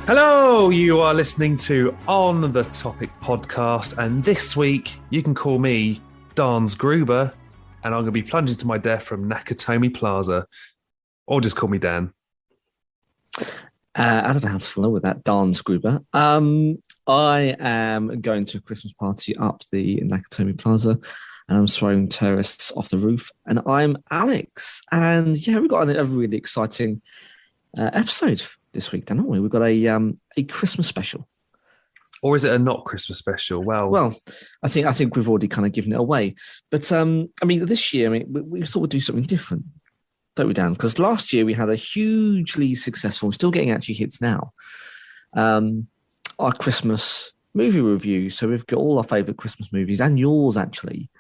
Hello, you are listening to On the Topic podcast, and this week you can call me Dans Gruber, and I'm going to be plunging to my death from Nakatomi Plaza, or just call me Dan. I don't know how to follow with that, Dans Gruber. I am going to a Christmas party up the Nakatomi Plaza, and I'm throwing tourists off the roof. And I'm Alex, and yeah, we've got a really exciting episode this week, haven't we? We've got a Christmas special. Or is it a not Christmas special? Well, I think we've already kind of given it away. But I mean, this year, we thought we'd do something different, don't we, Dan? Because last year we had a hugely successful, still getting actually hits now, our Christmas movie review. So we've got all our favourite Christmas movies and yours, actually.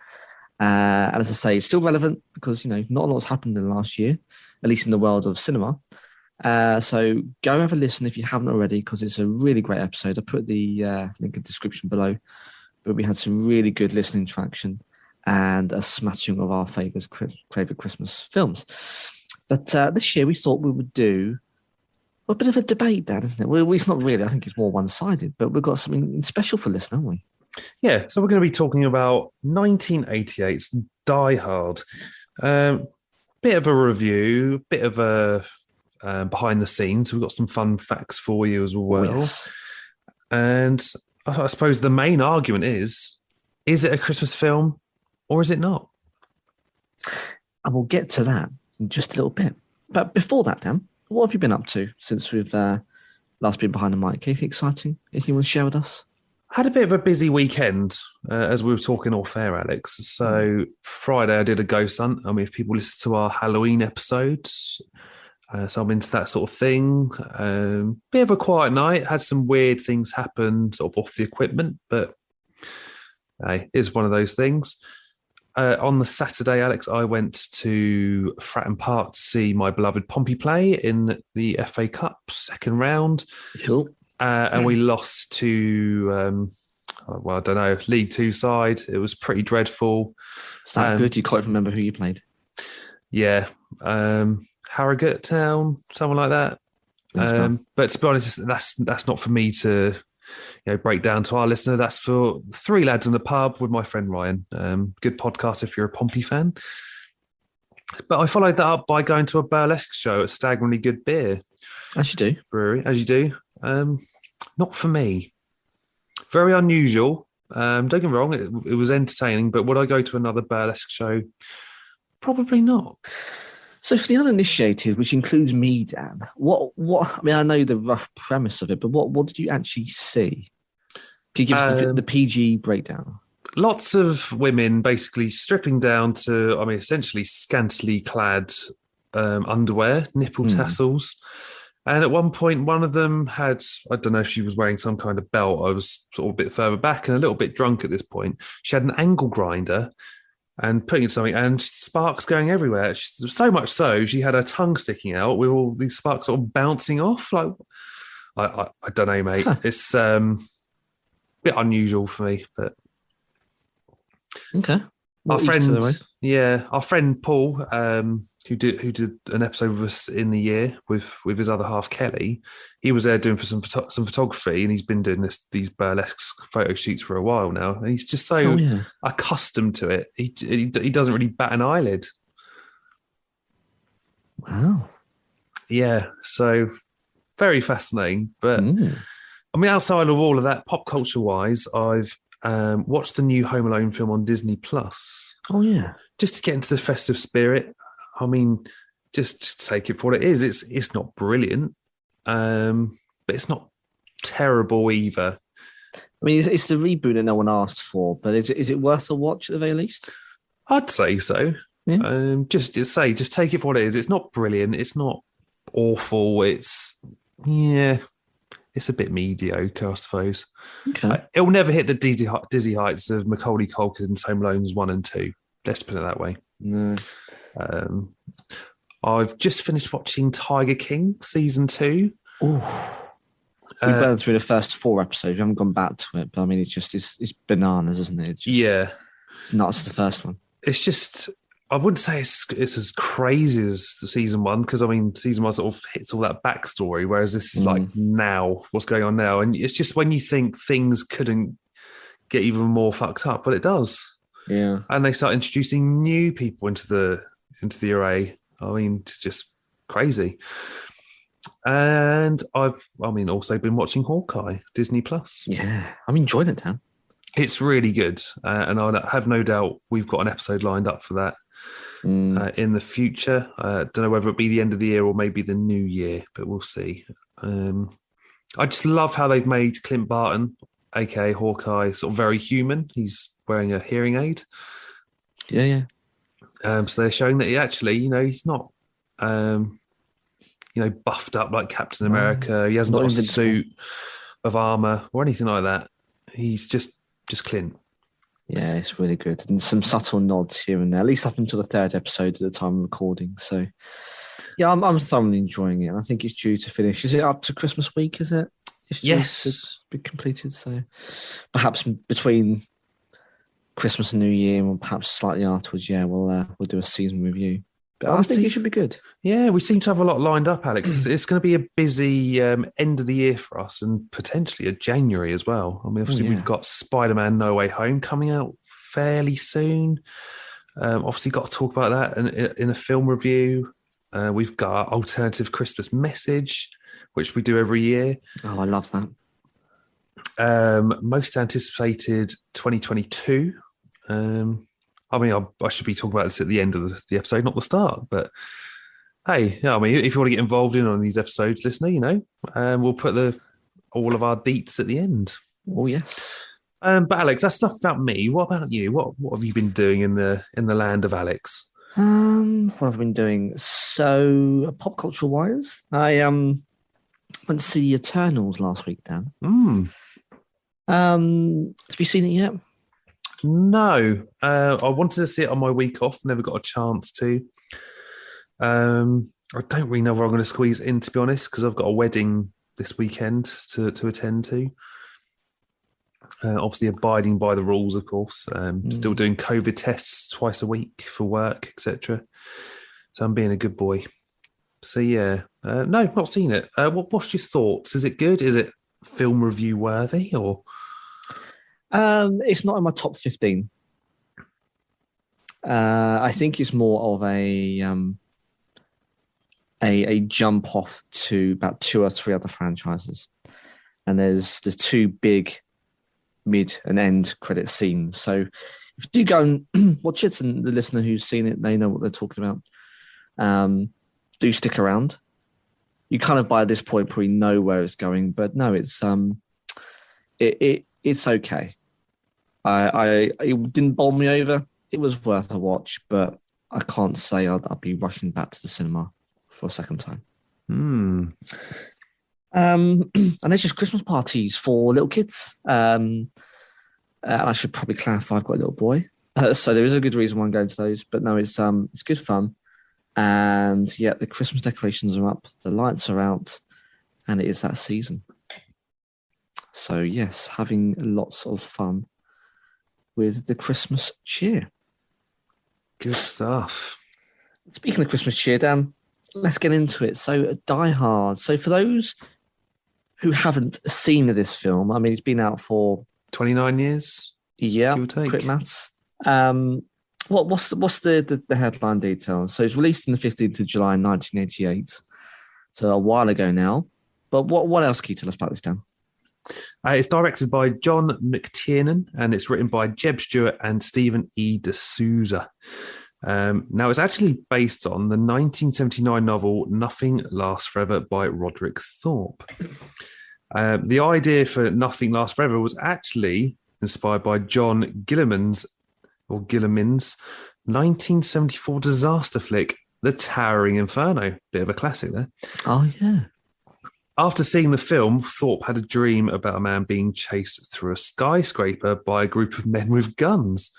And as I say, it's still relevant because, not a lot's happened in the last year, at least in the world of cinema. So go have a listen if you haven't already, because it's a really great episode. I put the link in the description below, but we had some really good listening traction and a smattering of our favourite Christmas films. But this year we thought we would do a bit of a debate, Dan, isn't it? Well, it's not really. I think it's more one-sided, but we've got something special for listening, haven't we? Yeah, so we're going to be talking about 1988's Die Hard. Bit of a review, bit of a behind the scenes. We've got some fun facts for you as well. Yes. And I suppose the main argument is it a Christmas film or is it not? And we'll get to that in just a little bit. But before that, Dan, what have you been up to since we've last been behind the mic? Anything exciting? Anything you want to share with us? Had a bit of a busy weekend, as we were talking off air, Alex. So Friday I did a ghost hunt. I mean, if people listen to our Halloween episodes, so I'm into that sort of thing. Bit of a quiet night. Had some weird things happen sort of off the equipment, but hey, it's one of those things. On the Saturday, Alex, I went to Fratton Park to see my beloved Pompey play in the FA Cup second round. Cool. And we lost to, I don't know, League Two side. It was pretty dreadful. Is that good? You can't remember who you played? Yeah. Harrogate Town, something like that. But to be honest, that's not for me to break down to our listener. That's for Three Lads in the Pub with my friend Ryan. Good podcast if you're a Pompey fan. But I followed that up by going to a burlesque show at Staggeringly Good Beer. As you do. Brewery, as you do. Not for me. Very unusual. Don't get me wrong, it was entertaining, but would I go to another burlesque show? Probably not. So for the uninitiated, which includes me, Dan, what? I mean, I know the rough premise of it, but what did you actually see? Can you give us the PG breakdown? Lots of women basically stripping down to, I mean, essentially scantily clad underwear, nipple tassels. And at one point, one of them had, I don't know if she was wearing some kind of belt. I was sort of a bit further back and a little bit drunk at this point. She had an angle grinder and putting in something, and sparks going everywhere. So much so, she had her tongue sticking out with all these sparks sort of bouncing off. Like, I don't know, mate. Huh. It's a bit unusual for me, but okay. Our friend Paul, who did an episode with us in the year with his other half Kelly, he was there doing some photography, and he's been doing these burlesque photo shoots for a while now, and he's just so accustomed to it. He doesn't really bat an eyelid. Wow. Yeah, so very fascinating. But I mean, outside of all of that, pop culture wise, I've watched the new Home Alone film on Disney Plus. Oh yeah, just to get into the festive spirit. I mean, just take it for what it is. It's not brilliant, but it's not terrible either. I mean, it's the reboot that no one asked for, but is it worth a watch at the very least? I'd say so. Yeah. Just take it for what it is. It's not brilliant. It's not awful. It's a bit mediocre, I suppose. Okay. It'll never hit the dizzy heights of Macaulay Culkin's Home Alone's 1 and 2. Let's put it that way. No. I've just finished watching Tiger King season 2. Ooh. We burned through the first 4 episodes. We haven't gone back to it, but I mean, it's bananas, isn't it? It's nuts, the first one. It's just, I wouldn't say it's as crazy as the season one, because I mean, season one sort of hits all that backstory, whereas this is like now, what's going on now, and it's just when you think things couldn't get even more fucked up, but it does. Yeah, and they start introducing new people into the array. I mean, it's just crazy. And also been watching Hawkeye, Disney Plus. Yeah, I'm enjoying it, Dan. It's really good, and I have no doubt we've got an episode lined up for that in the future. Don't know whether it'll be the end of the year or maybe the new year, but we'll see. I just love how they've made Clint Barton, aka Hawkeye, sort of very human. He's wearing a hearing aid. Yeah. So they're showing that he actually, he's not, buffed up like Captain America. He hasn't got a suit of armor or anything like that. He's just Clint. Yeah, it's really good. And some subtle nods here and there, at least up until the third episode at the time of recording. So, yeah, I'm thoroughly enjoying it. I think it's due to finish. Is it up to Christmas week, is it? It's due to be completed. So, perhaps between Christmas and New Year, or perhaps slightly afterwards, we'll do a season review. But I think it should be good. Yeah, we seem to have a lot lined up, Alex. It's going to be a busy end of the year for us, and potentially a January as well. I mean, obviously we've got Spider-Man No Way Home coming out fairly soon. Obviously got to talk about that in a film review. We've got our alternative Christmas message, which we do every year. Oh, I love that. Most anticipated 2022. I should be talking about this at the end of the episode, not the start. But hey, if you want to get involved in on these episodes, listener, we'll put all of our deets at the end. Oh yes. But Alex, that's enough about me. What about you? What have you been doing in the land of Alex? What have I been doing? So, pop culture wise, I went to see the Eternals last week, Dan. Have you seen it yet? No, I wanted to see it on my week off. Never got a chance to. I don't really know where I'm going to squeeze in, to be honest, because I've got a wedding this weekend to attend to. Obviously, abiding by the rules, of course. Still doing COVID tests twice a week for work, etc. So I'm being a good boy. So yeah, no, not seen it. What's your thoughts? Is it good? Is it film review worthy, or? It's not in my top 15. I think it's more of a jump off to about 2 or 3 other franchises, and there's two big mid and end credit scenes. So if you do go and watch it, and the listener who's seen it, they know what they're talking about. Do stick around. You kind of by this point probably know where it's going, but no, it's it's okay. It didn't bowl me over. It was worth a watch, but I can't say I'd be rushing back to the cinema for a second time. And there's just Christmas parties for little kids. And I should probably clarify, I've got a little boy, so there is a good reason why I'm going to those. But no, it's good fun, and yeah, the Christmas decorations are up, the lights are out, and it is that season. So yes, having lots of fun with the Christmas cheer. Good stuff. Speaking of Christmas cheer, Dan, let's get into it. So, Die Hard. So, for those who haven't seen this film, I mean, it's been out for 29 years. Yeah, quick maths. What's the headline details? So, it's released on the 15th of July, 1988. So, a while ago now. But what else can you tell us about this, Dan? It's directed by John McTiernan, and it's written by Jeb Stewart and Stephen E. D'Souza. Now, it's actually based on the 1979 novel Nothing Lasts Forever by Roderick Thorpe. The idea for Nothing Lasts Forever was actually inspired by John Guillermin's 1974 disaster flick, The Towering Inferno. Bit of a classic there. Oh, yeah. After seeing the film, Thorpe had a dream about a man being chased through a skyscraper by a group of men with guns.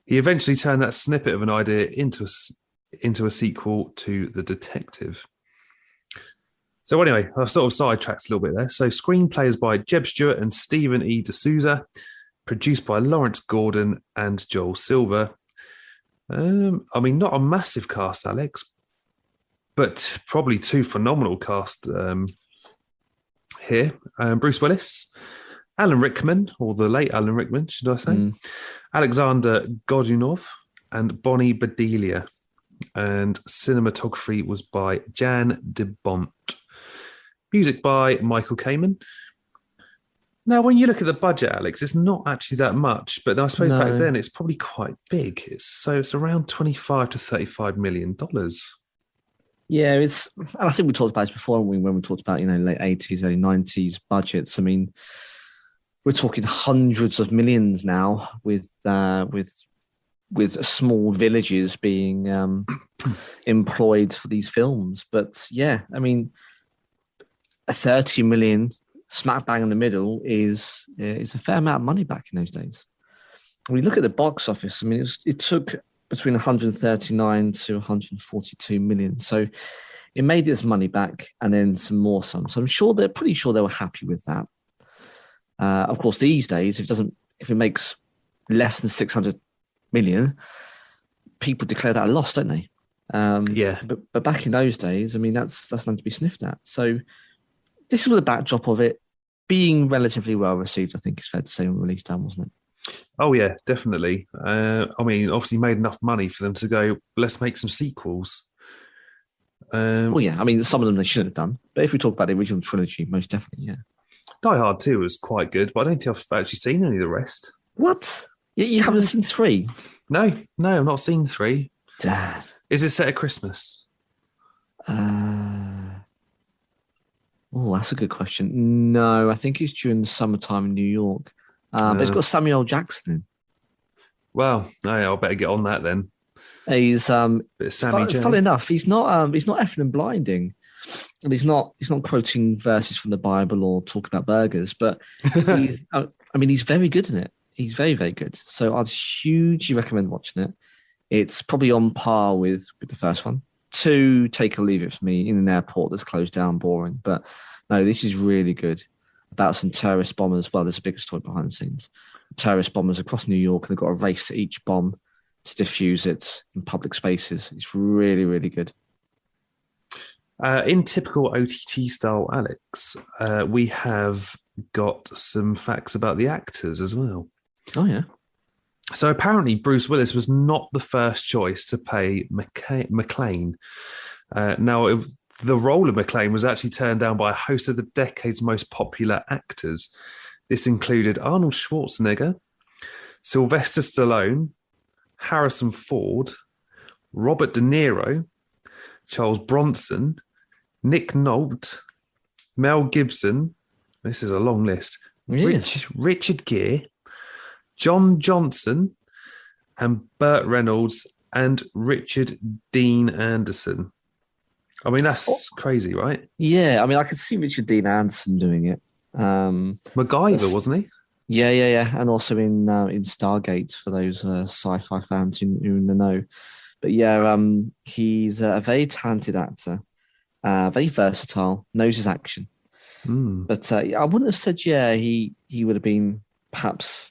He eventually turned that snippet of an idea into a sequel to The Detective. So anyway, I've sort of sidetracked a little bit there. So screenplay is by Jeb Stewart and Stephen E. D'Souza, produced by Lawrence Gordon and Joel Silver. I mean, not a massive cast, Alex, but probably two phenomenal cast here. Bruce Willis, Alan Rickman, or the late Alan Rickman, should I say? Alexander Godunov, and Bonnie Bedelia. And cinematography was by Jan de Bont. Music by Michael Kamen. Now, when you look at the budget, Alex, it's not actually that much, but I suppose back then it's probably quite big. It's around $25 to $35 million. Yeah, and I think we talked about this before when we talked about, late 80s, early 90s budgets. I mean, we're talking hundreds of millions now with small villages being employed for these films. But yeah, I mean, a 30 million smack bang in the middle is a fair amount of money back in those days. When you look at the box office, I mean, it took between 139 to 142 million. So it made its money back and then some more some. So they're pretty sure they were happy with that. Of course, these days, if it makes less than 600 million, people declare that a loss, don't they? Yeah. But back in those days, I mean, that's nothing to be sniffed at. So this was the backdrop of it being relatively well received, I think it's fair to say, on release time, wasn't it? Oh, yeah, definitely. I mean, obviously made enough money for them to go, let's make some sequels. Well, yeah, I mean, some of them they shouldn't have done. But if we talk about the original trilogy, most definitely, yeah. Die Hard 2 was quite good, but I don't think I've actually seen any of the rest. What? You haven't seen 3? No, I've not seen 3. Damn. Is it set at Christmas? Oh, that's a good question. No, I think it's during the summertime in New York. But it's got Samuel L. Jackson in. Well, I'll better get on that then. He's funnily enough, he's not effing and blinding, and he's not quoting verses from the Bible or talking about burgers, but he's very good in it. He's very, very good. So I'd hugely recommend watching it. It's probably on par with the first one. 2, take or leave it for me, in an airport that's closed down, boring. But no, this is really good. About some terrorist bombers. Well, there's a bigger story behind the scenes. Terrorist bombers across New York, and they've got to race to each bomb to diffuse it in public spaces. It's really, really good. In typical OTT style, Alex, we have got some facts about the actors as well. Oh, yeah. So apparently Bruce Willis was not the first choice to play McClane. The role of McClane was actually turned down by a host of the decade's most popular actors. This included Arnold Schwarzenegger, Sylvester Stallone, Harrison Ford, Robert De Niro, Charles Bronson, Nick Nolte, Mel Gibson, this is a long list, Yes. Richard Gere, John Johnson, and Burt Reynolds, and Richard Dean Anderson. I mean, that's crazy, right? Yeah, I mean, I could see Richard Dean Anderson doing it. MacGyver, wasn't he? Yeah, and also in Stargate for those sci-fi fans who are in the know. But yeah, he's a very talented actor, very versatile, knows his action. But I wouldn't have said he would have been perhaps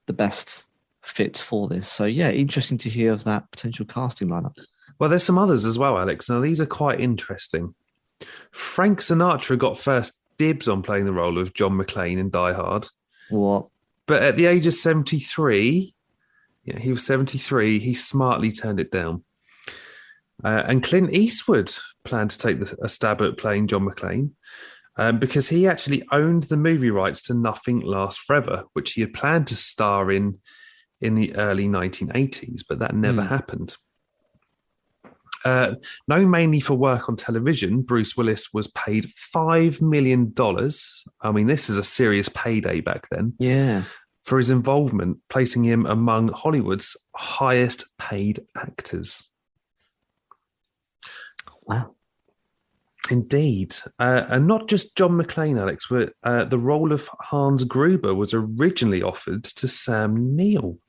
the best fit for this. So yeah, interesting to hear of that potential casting lineup. Well, there's some others as well, Alex. Now, these are quite interesting. Frank Sinatra got first dibs on playing the role of John McClane in Die Hard. What? But at the age of 73, he was 73, he smartly turned it down. And Clint Eastwood planned to take a stab at playing John McClane because he actually owned the movie rights to Nothing Lasts Forever, which he had planned to star in the early 1980s, but that never happened. Known mainly for work on television, Bruce Willis was paid $5 million. I mean, this is a serious payday back then. Yeah. For his involvement, placing him among Hollywood's highest paid actors. Wow. Indeed. And not just John McClane, Alex, but the role of Hans Gruber was originally offered to Sam Neill.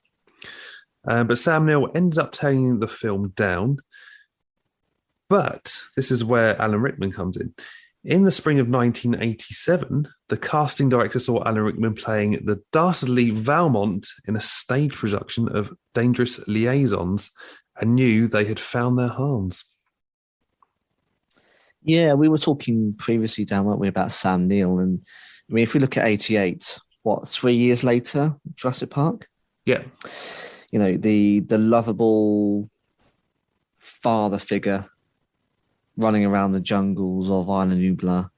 But Sam Neill ended up turning the film down. But this is where Alan Rickman comes in. In the spring of 1987, the casting director saw Alan Rickman playing the dastardly Valmont in a stage production of Dangerous Liaisons and knew they had found their Hans. Yeah, we were talking previously, Dan, weren't we, about Sam Neill? And I mean, if we look at 88, 3 years later, Jurassic Park? Yeah. You know, the lovable father figure running around the jungles of Isla Nublar,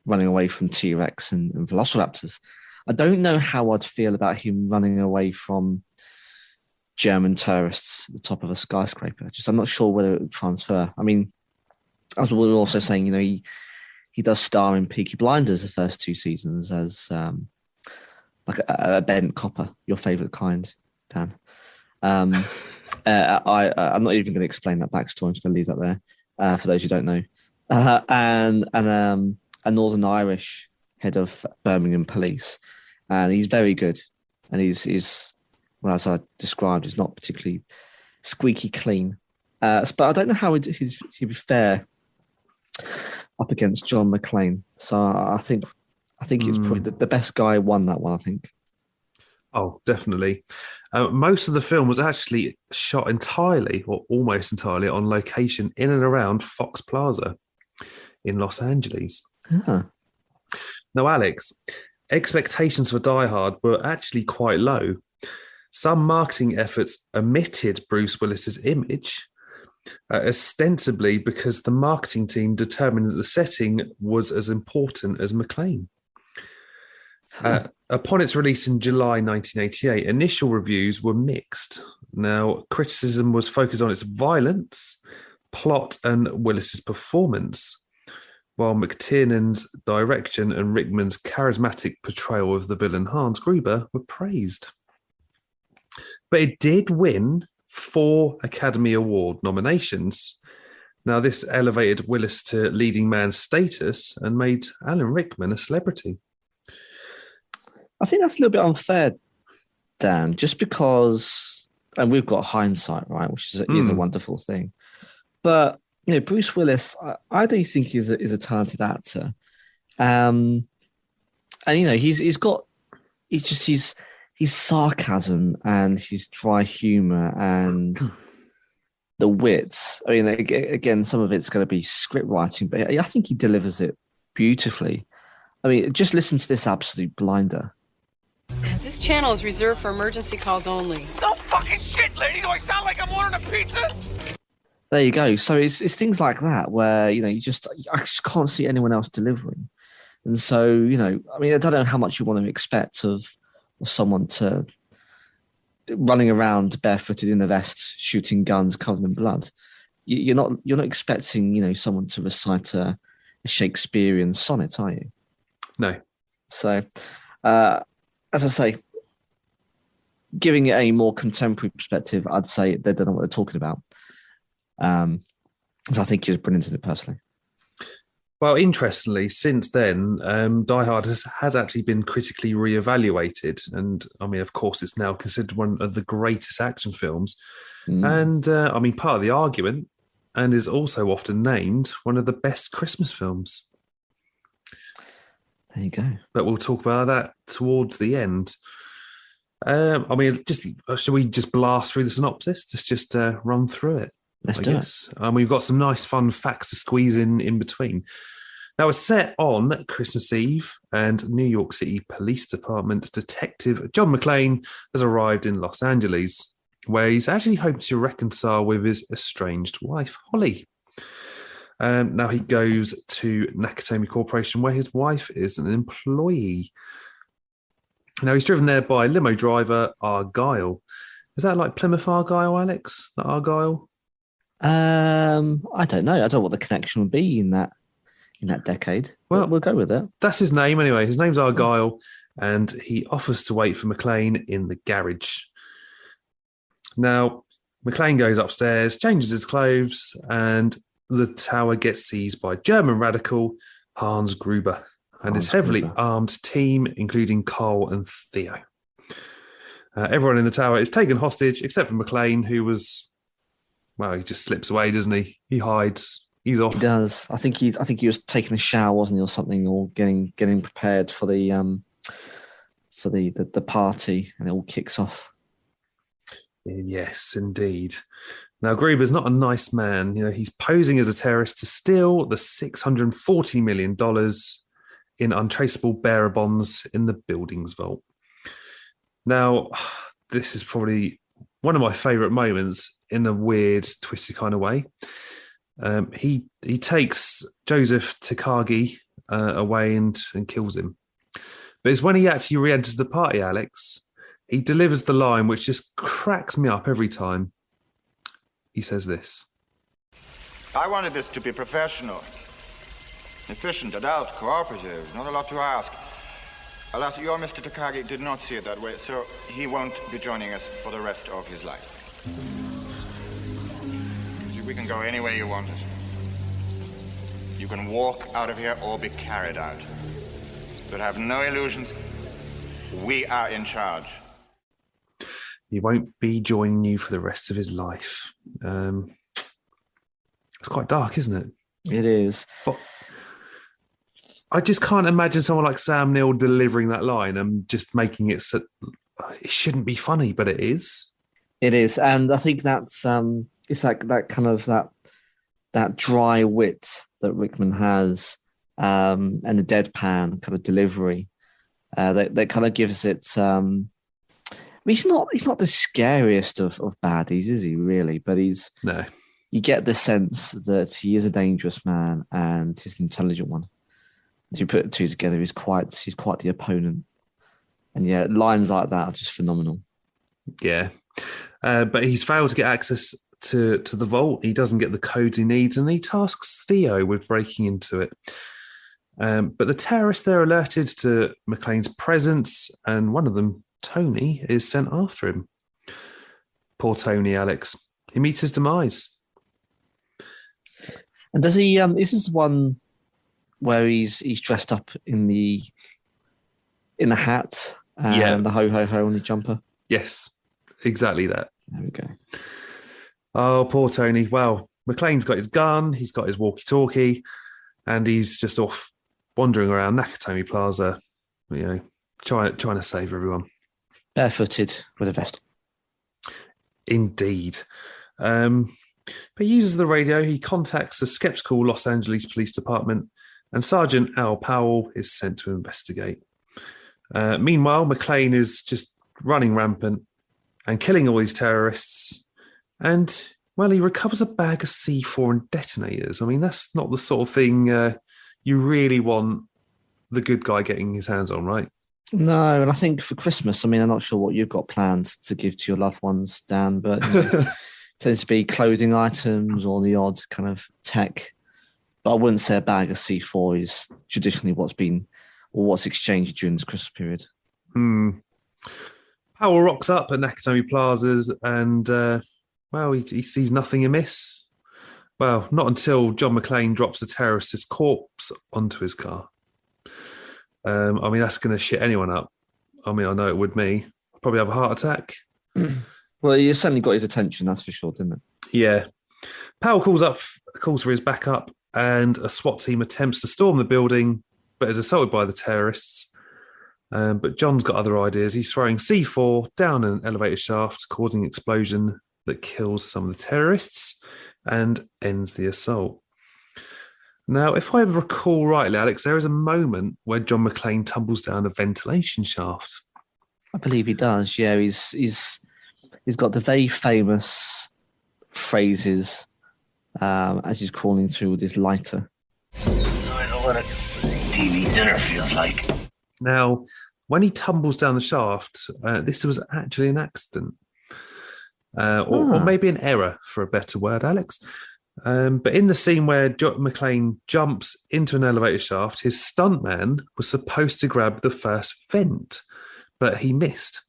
running away from T-Rex and velociraptors. I don't know how I'd feel about him running away from German tourists at the top of a skyscraper. I'm not sure whether it would transfer. I mean, as we were also saying, you know, he does star in Peaky Blinders the first 2 seasons as like a bent copper, your favourite kind, Dan. I'm not even going to explain that backstory. I'm just going to leave that there for those who don't know. And a Northern Irish head of Birmingham police, and he's very good. And he's well, as I described, he's not particularly squeaky clean. But I don't know how he'd be fair up against John McClane. So I think it's probably the best guy won that one, I think. Oh, definitely. Most of the film was actually shot entirely or almost entirely on location in and around Fox Plaza in Los Angeles. Huh. Now, Alex, expectations for Die Hard were actually quite low. Some marketing efforts omitted Bruce Willis's image, ostensibly because the marketing team determined that the setting was as important as McClane. Upon its release in July 1988, initial reviews were mixed. Now, criticism was focused on its violence, plot, and Willis's performance, while McTiernan's direction and Rickman's charismatic portrayal of the villain Dans Gruber were praised. But it did win 4 Academy Award nominations. Now, this elevated Willis to leading man status and made Alan Rickman a celebrity. I think that's a little bit unfair, Dan, just because, and we've got hindsight, right, which is a wonderful thing. But, you know, Bruce Willis, I do think he's a talented actor. And, you know, he's sarcasm and his dry humor and the wits. I mean, again, some of it's going to be script writing, but I think he delivers it beautifully. I mean, just listen to this absolute blinder. This channel is reserved for emergency calls only. No fucking shit, lady! Do I sound like I'm ordering a pizza? There you go. So it's things like that where, you know, I just can't see anyone else delivering. And so, you know, I mean, I don't know how much you want to expect of someone to running around barefooted in a vest, shooting guns covered in blood. You're not expecting, you know, someone to recite a Shakespearean sonnet, are you? No. So, as I say, giving it a more contemporary perspective, I'd say they don't know what they're talking about. So I think he was brilliant in it personally. Well, interestingly, since then, Die Hard has actually been critically reevaluated. And I mean, of course, it's now considered one of the greatest action films. And I mean, part of the argument, and is also often named one of the best Christmas films. There you go. But we'll talk about that towards the end. I mean, should we just blast through the synopsis? Just run through it. Let's do it. We've got some nice fun facts to squeeze in between. Now, it's set on Christmas Eve, and New York City Police Department Detective John McClane has arrived in Los Angeles, where he's actually hoping to reconcile with his estranged wife, Holly. Now he goes to Nakatomi Corporation, where his wife is an employee. Now he's driven there by limo driver Argyle. Is that like Plymouth Argyle, Alex? That Argyle? I don't know. I don't know what the connection would be in that decade. Well, we'll go with it. That's his name anyway. His name's Argyle, and he offers to wait for McClane in the garage. Now, McClane goes upstairs, changes his clothes, and the tower gets seized by German radical Dans Gruber and his heavily armed team, including Carl and Theo. Everyone in the tower is taken hostage, except for McClane, who was, well, he just slips away, doesn't he? He hides. He's off. He does. I think he was taking a shower, wasn't he, or something, or getting prepared for the party, and it all kicks off. Yes, indeed. Now, Gruber's not a nice man. He's posing as a terrorist to steal the $640 million in untraceable bearer bonds in the building's vault. Now, this is probably one of my favourite moments in a weird, twisted kind of way. He takes Joseph Takagi away and kills him. But it's when he actually re-enters the party, Alex, he delivers the line which just cracks me up every time. He says this. I wanted this to be professional, efficient, adult, cooperative, not a lot to ask. Alas, your Mr. Takagi did not see it that way, so he won't be joining us for the rest of his life. We can go any way you want us. You can walk out of here or be carried out. But have no illusions. We are in charge. He won't be joining you for the rest of his life. It's quite dark, isn't it? It is. But I just can't imagine someone like Sam Neill delivering that line and just making it so it shouldn't be funny, but it is. It is, and I think that's it's like that kind of that dry wit that Rickman has, and the deadpan kind of delivery that kind of gives it. He's not the scariest of baddies, is he? Really, but no. You get the sense that he is a dangerous man and he's an intelligent one. If you put the two together, he's quite the opponent. And yeah, lines like that are just phenomenal. Yeah. But he's failed to get access to the vault. He doesn't get the codes he needs, and he tasks Theo with breaking into it. But the terrorists, they're alerted to McClane's presence, and one of them, Tony, is sent after him. Poor Tony, Alex. He meets his demise. And does he? This is one where he's dressed up in the hat and the ho ho ho on the jumper. Yes, exactly that. There we go. Oh, poor Tony. Well, McClane's got his gun, he's got his walkie-talkie, and he's just off wandering around Nakatomi Plaza, trying to save everyone. Barefooted with a vest. Indeed. But he uses the radio. He contacts the skeptical Los Angeles Police Department, and Sergeant Al Powell is sent to investigate. Meanwhile, McClane is just running rampant and killing all these terrorists. And, well, he recovers a bag of C4 and detonators. I mean, that's not the sort of thing you really want the good guy getting his hands on, right? No, and I think for Christmas, I'm not sure what you've got planned to give to your loved ones, Dan, but tends to be clothing items or the odd kind of tech. But I wouldn't say a bag of C4 is traditionally what's exchanged during this Christmas period. Powell rocks up at Nakatomi Plazas and, he sees nothing amiss. Well, not until John McClane drops a terrorist's corpse onto his car. That's going to shit anyone up. I know it would me. I'd probably have a heart attack. Well, you certainly got his attention, that's for sure, didn't it? Yeah. Powell calls for his backup, and a SWAT team attempts to storm the building, but is assaulted by the terrorists. But John's got other ideas. He's throwing C4 down an elevator shaft, causing an explosion that kills some of the terrorists and ends the assault. Now, if I recall rightly, Alex, there is a moment where John McClane tumbles down a ventilation shaft. I believe he does. Yeah, he's got the very famous phrases as he's crawling through with his lighter. I know what a TV dinner feels like. Now, when he tumbles down the shaft, this was actually an accident. Or maybe an error, for a better word, Alex. But in the scene where McClane jumps into an elevator shaft, his stuntman was supposed to grab the first vent, but he missed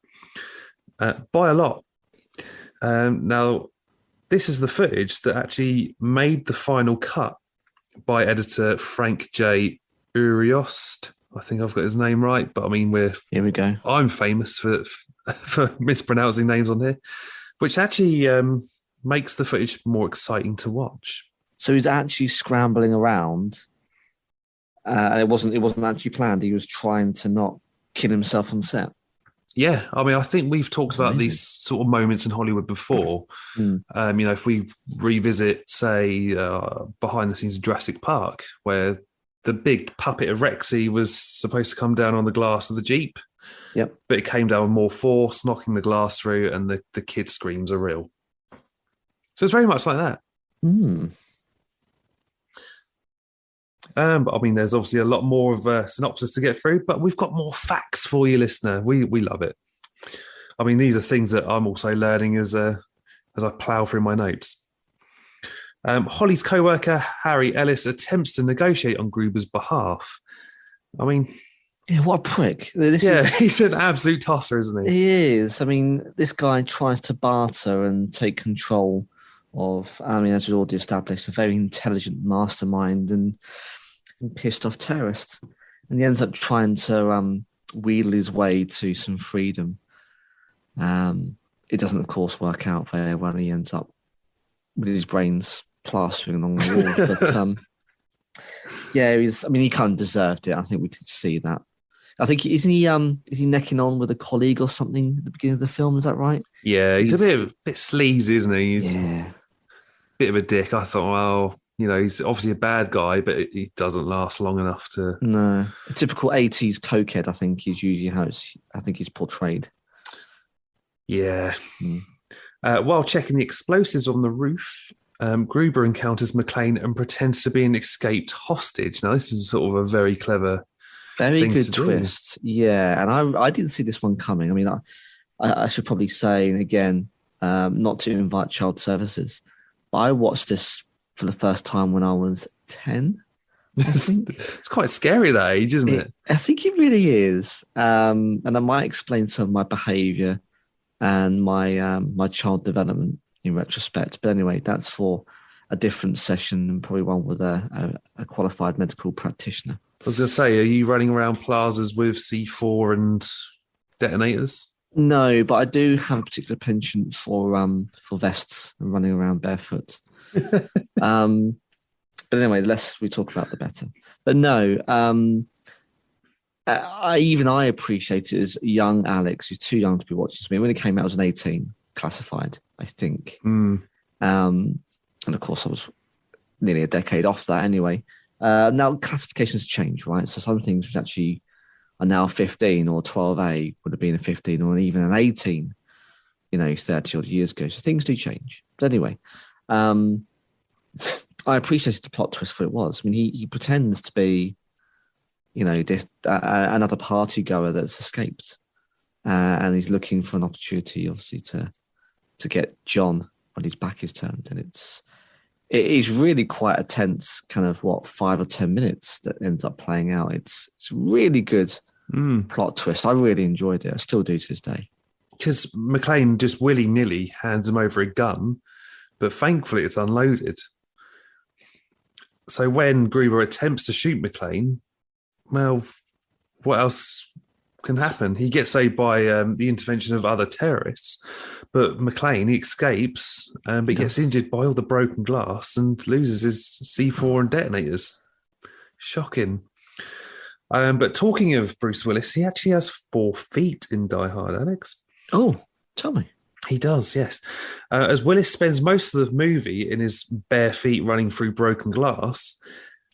by a lot. Now, this is the footage that actually made the final cut by editor Frank J. Uriost. I think I've got his name right, but here we go. I'm famous for mispronouncing names on here, which actually makes the footage more exciting to watch. So he's actually scrambling around, and it wasn't actually planned. He was trying to not kill himself on set. Yeah, I mean, I think we've talked That's about amazing. these sort of moments in Hollywood before. Mm. If we revisit, say, behind the scenes of Jurassic Park, where the big puppet of Rexy was supposed to come down on the glass of the Jeep, Yep. but it came down with more force, knocking the glass through, and the kid screams are real. So it's very much like that. Mm. But I mean, there's obviously a lot more of a synopsis to get through, but we've got more facts for you, listener. We love it. I mean, these are things that I'm also learning as I plough through my notes. Holly's co-worker, Harry Ellis, attempts to negotiate on Gruber's behalf. I mean... Yeah, what a prick. He's an absolute tosser, isn't he? He is. I mean, this guy tries to barter and take control of, as we've already established, a very intelligent mastermind and pissed off terrorist. And he ends up trying to wheedle his way to some freedom. It doesn't, of course, work out very well. He ends up with his brains plastering along the wall. But he kind of deserved it. I think we could see that. I think is he necking on with a colleague or something at the beginning of the film? Is that right? Yeah, he's a bit sleazy, isn't he? He's a bit of a dick. I thought, well, he's obviously a bad guy, but he doesn't last long enough to. No, a typical 80s cokehead, I think, is usually how he's portrayed. Yeah. While checking the explosives on the roof, Gruber encounters McClane and pretends to be an escaped hostage. Now, this is sort of a very clever. Very good twist. Yeah, and I didn't see this one coming. I mean, I should probably say, again, not to invite child services, but I watched this for the first time when I was 10, I think. It's quite scary at that age, isn't it? I think it really is. And I might explain some of my behaviour and my child development in retrospect. But anyway, that's for a different session and probably one with a qualified medical practitioner. I was going to say, are you running around plazas with C4 and detonators? No, but I do have a particular penchant for vests and running around barefoot. But anyway, the less we talk about, the better. But no, I appreciate it as young Alex, who's too young to be watching this. When it came out, it was an 18 classified, I think. And of course, I was nearly a decade off that anyway. Now, classifications change, right? So some things which actually are now 15 or 12A would have been a 15 or even an 18, 30 odd years ago. So things do change. But anyway, I appreciated the plot twist for it was. I mean, he pretends to be, this another party goer that's escaped. And he's looking for an opportunity, obviously, to get John when his back is turned. And it is really quite a tense kind of 5 or 10 minutes that ends up playing out. It's really good plot twist. I really enjoyed it. I still do to this day. Because McClane just willy-nilly hands him over a gun, but thankfully it's unloaded. So when Gruber attempts to shoot McClane, well, what else can happen? He gets saved by the intervention of other terrorists, but McClane, he escapes, but gets injured by all the broken glass and loses his C4 and detonators. Shocking. But talking of Bruce Willis, he actually has 4 feet in Die Hard, Alex. Oh, tell me. He does, yes. As Willis spends most of the movie in his bare feet running through broken glass,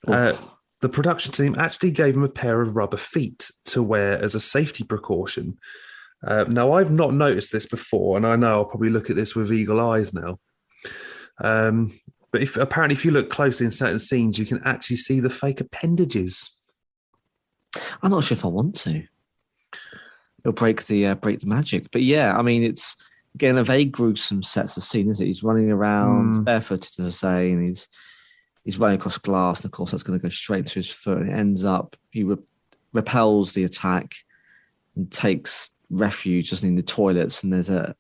the production team actually gave him a pair of rubber feet to wear as a safety precaution. Now, I've not noticed this before, and I know I'll probably look at this with eagle eyes now. But if you look closely in certain scenes, you can actually see the fake appendages. I'm not sure if I want to. It'll break the magic. But yeah, I mean, it's again a very gruesome sets of scene, isn't it? He's running around barefooted, as I say, and he's running across glass, and of course that's going to go straight to his foot. And it ends up he repels the attack and takes refuge just in the toilets. And there's a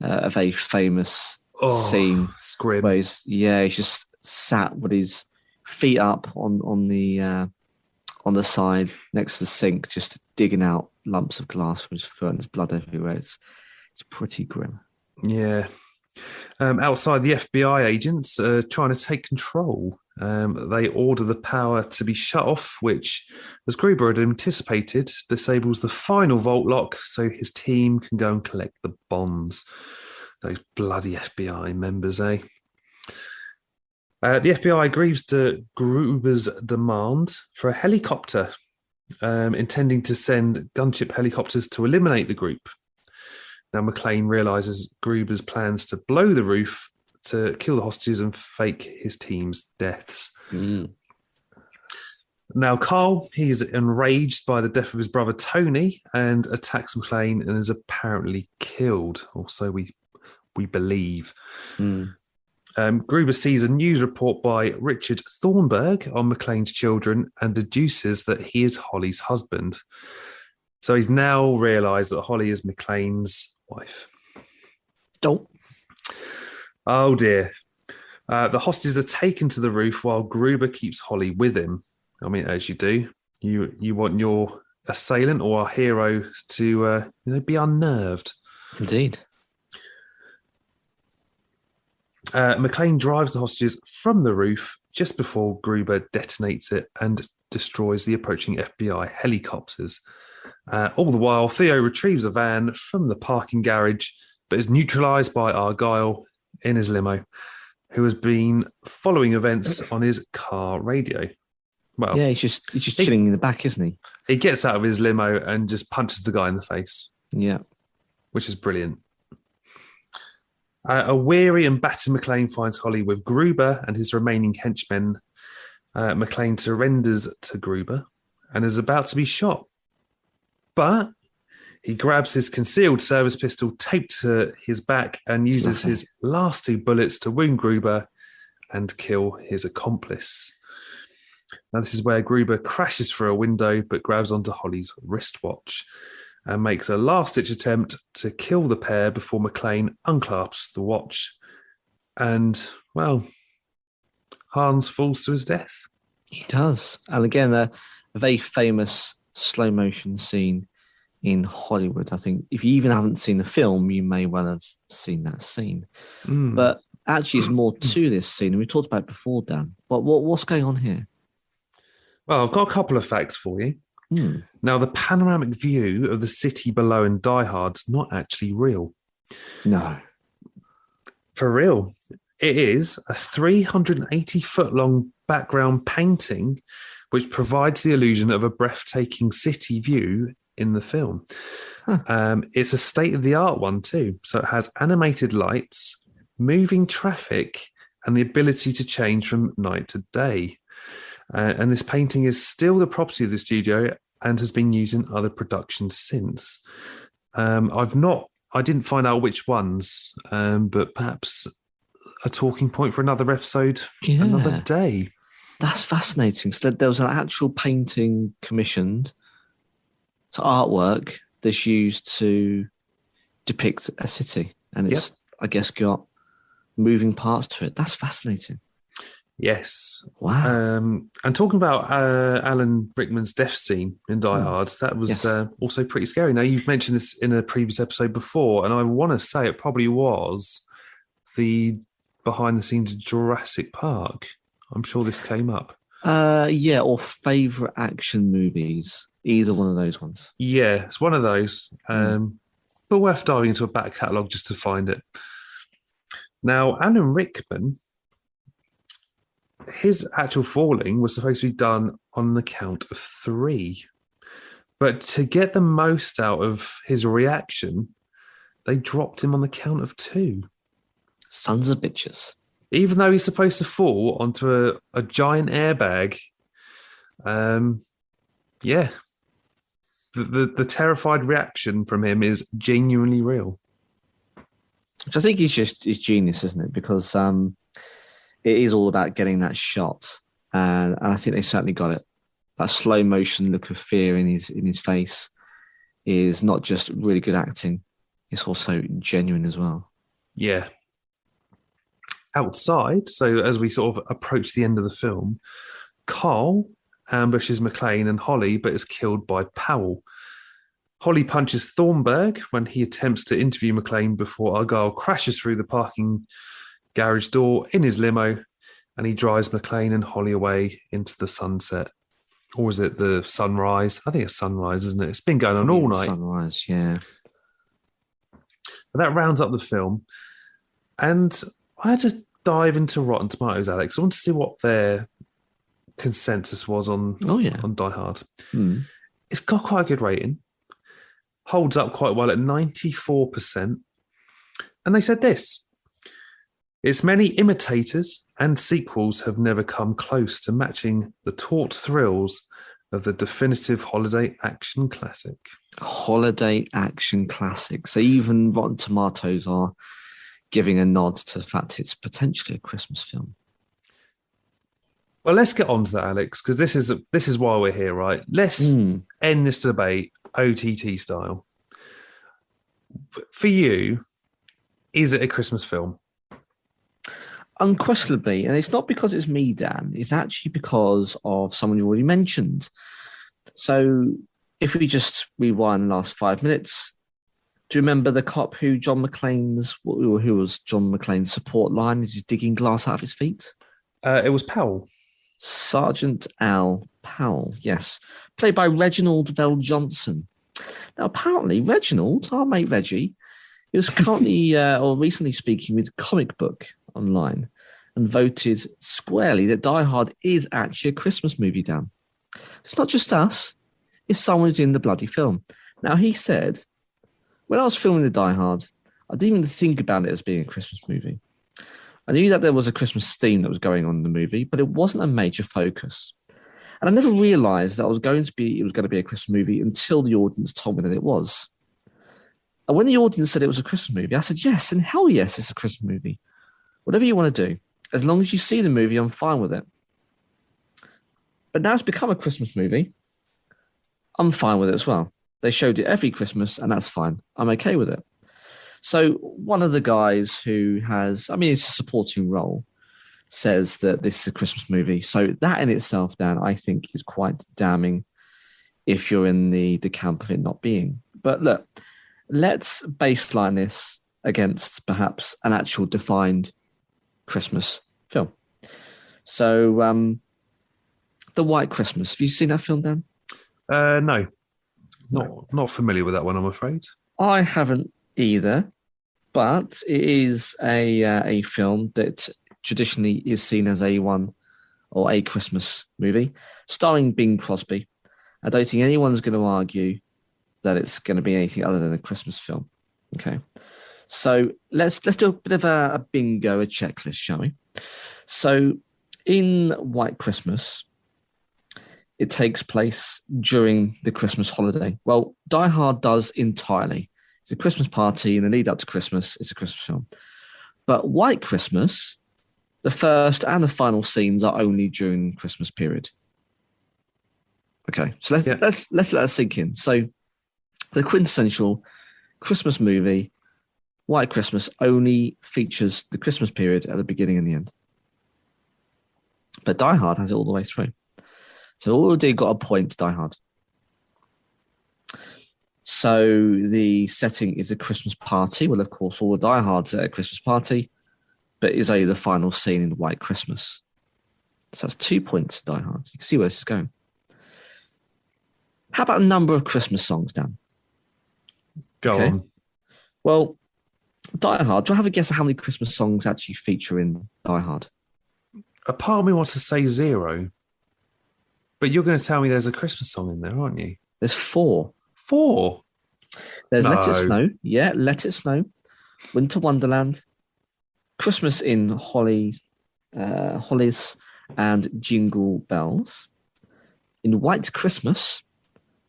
very famous scene where he's just sat with his feet up on the side next to the sink, just digging out lumps of glass from his foot, and there's blood everywhere. It's pretty grim. Yeah. Outside, the FBI agents are trying to take control. They order the power to be shut off, which, as Gruber had anticipated, disables the final vault lock so his team can go and collect the bonds. Those bloody FBI members, eh? The FBI agrees to Gruber's demand for a helicopter, intending to send gunship helicopters to eliminate the group. Now, McClane realizes Gruber's plans to blow the roof to kill the hostages and fake his team's deaths. Now, Carl, he's enraged by the death of his brother Tony and attacks McClane and is apparently killed. Also, we believe. Gruber sees a news report by Richard Thornburg on McClane's children and deduces that he is Holly's husband. So he's now realised that Holly is McClane's wife. Oh dear. The hostages are taken to the roof while Gruber keeps Holly with him. I mean, as you do. You want your assailant or our hero to be unnerved. Indeed. McClane drives the hostages from the roof just before Gruber detonates it and destroys the approaching FBI helicopters. All the while, Theo retrieves a van from the parking garage, but is neutralised by Argyle in his limo, who has been following events on his car radio. Well, yeah, he's just chilling in the back, isn't he? He gets out of his limo and just punches the guy in the face. Yeah. Which is brilliant. A weary and battered McClane finds Holly with Gruber and his remaining henchmen. McClane surrenders to Gruber and is about to be shot. But he grabs his concealed service pistol taped to his back and uses his last 2 bullets to wound Gruber and kill his accomplice. Now, this is where Gruber crashes through a window but grabs onto Holly's wristwatch and makes a last-ditch attempt to kill the pair before McClane unclasps the watch. And, well, Hans falls to his death. He does. And again, a very famous slow-motion scene in Hollywood. I think if you even haven't seen the film, you may well have seen that scene. But actually, there's more to this scene, and we talked about it before, Dan. But what's going on here? Well, I've got a couple of facts for you. Now, the panoramic view of the city below in Die Hard's not actually real. No. For real. It is a 380-foot-long background painting which provides the illusion of a breathtaking city view in the film. It's a state-of-the-art one too. So it has animated lights, moving traffic, and the ability to change from night to day. And this painting is still the property of the studio and has been used in other productions since. I didn't find out which ones, but perhaps a talking point for another episode, another day. That's fascinating. So there was an actual painting commissioned to artwork that's used to depict a city. And it's, I guess, got moving parts to it. That's fascinating. Yes. Wow. And talking about Alan Rickman's death scene in Die Hard, that was also pretty scary. Now, you've mentioned this in a previous episode before, and I want to say it probably was the behind the scenes of Jurassic Park. I'm sure this came up. Or favourite action movies. Either one of those ones. Yeah, it's one of those. But worth diving into a back catalogue just to find it. Now, Alan Rickman, his actual falling was supposed to be done on the count of 3. But to get the most out of his reaction, they dropped him on the count of 2. Sons of bitches. Even though he's supposed to fall onto a giant airbag. The terrified reaction from him is genuinely real. Which I think is genius, isn't it? Because it is all about getting that shot, and I think they certainly got it. That slow motion look of fear in his face is not just really good acting; it's also genuine as well. Yeah. Outside, so as we sort of approach the end of the film, Carl ambushes McClane and Holly, but is killed by Powell. Holly punches Thornburg when he attempts to interview McClane before Argyle crashes through the parking garage door in his limo, and he drives McClane and Holly away into the sunset. Or is it the sunrise? I think it's sunrise, isn't it? It's been going on all night. Sunrise, yeah. But that rounds up the film. And I had to dive into Rotten Tomatoes, Alex. I want to see what their consensus was on Die Hard. It's got quite a good rating. Holds up quite well at 94%. And they said this: its many imitators and sequels have never come close to matching the taut thrills of the definitive holiday action classic. Holiday action classic. So even Rotten Tomatoes are giving a nod to the fact it's potentially a Christmas film. Well, let's get on to that, Alex, because this is why we're here, right? Let's end this debate OTT style. For you, is it a Christmas film? Unquestionably, and it's not because it's me, Dan. It's actually because of someone you already mentioned. So if we just rewind the last 5 minutes, do you remember the cop who was John McClane's support line as he's digging glass out of his feet? It was Powell. Sergeant Al Powell, yes. Played by Reginald Vell Johnson. Now, apparently, Reginald, our mate Reggie, he was currently or recently speaking with Comic Book online and voted squarely that Die Hard is actually a Christmas movie, Dan. It's not just us. It's someone who's in the bloody film. Now, he said, when I was filming the Die Hard, I didn't even think about it as being a Christmas movie. I knew that there was a Christmas theme that was going on in the movie, but it wasn't a major focus. And I never realised that it was going to be a Christmas movie until the audience told me that it was. And when the audience said it was a Christmas movie, I said, yes, and hell yes, it's a Christmas movie. Whatever you want to do. As long as you see the movie, I'm fine with it. But now it's become a Christmas movie. I'm fine with it as well. They showed it every Christmas, and that's fine. I'm okay with it. So one of the guys who has, it's a supporting role, says that this is a Christmas movie. So that in itself, Dan, I think is quite damning if you're in the camp of it not being. But look, let's baseline this against perhaps an actual defined Christmas film. So The White Christmas. Have you seen that film, Dan? No. Not familiar with that one, I'm afraid. I haven't either, but it is a film that traditionally is seen as a Christmas movie, starring Bing Crosby. I don't think anyone's going to argue that it's going to be anything other than a Christmas film. Okay, so let's do a bit of a bingo, a checklist, shall we? So in White Christmas, it takes place during the Christmas holiday. Well, Die Hard does entirely. It's a Christmas party in the lead up to Christmas. It's a Christmas film. But White Christmas, the first and the final scenes are only during the Christmas period. Okay, so let's let that sink in. So the quintessential Christmas movie, White Christmas, only features the Christmas period at the beginning and the end. But Die Hard has it all the way through. So already got a point to Die Hard. So the setting is a Christmas party. Well, of course, all the Die Hards at a Christmas party, but it's only the final scene in White Christmas. So that's 2 points to Die Hard. You can see where this is going. How about a number of Christmas songs, Dan? Go on. Well, Die Hard, do I have a guess at how many Christmas songs actually feature in Die Hard? A part of me wants to say 0, but you're going to tell me there's a Christmas song in there, aren't you? There's 4. 4? There's Let It Snow. Yeah, Let It Snow. Winter Wonderland. Christmas in Hollies and Jingle Bells. In White Christmas,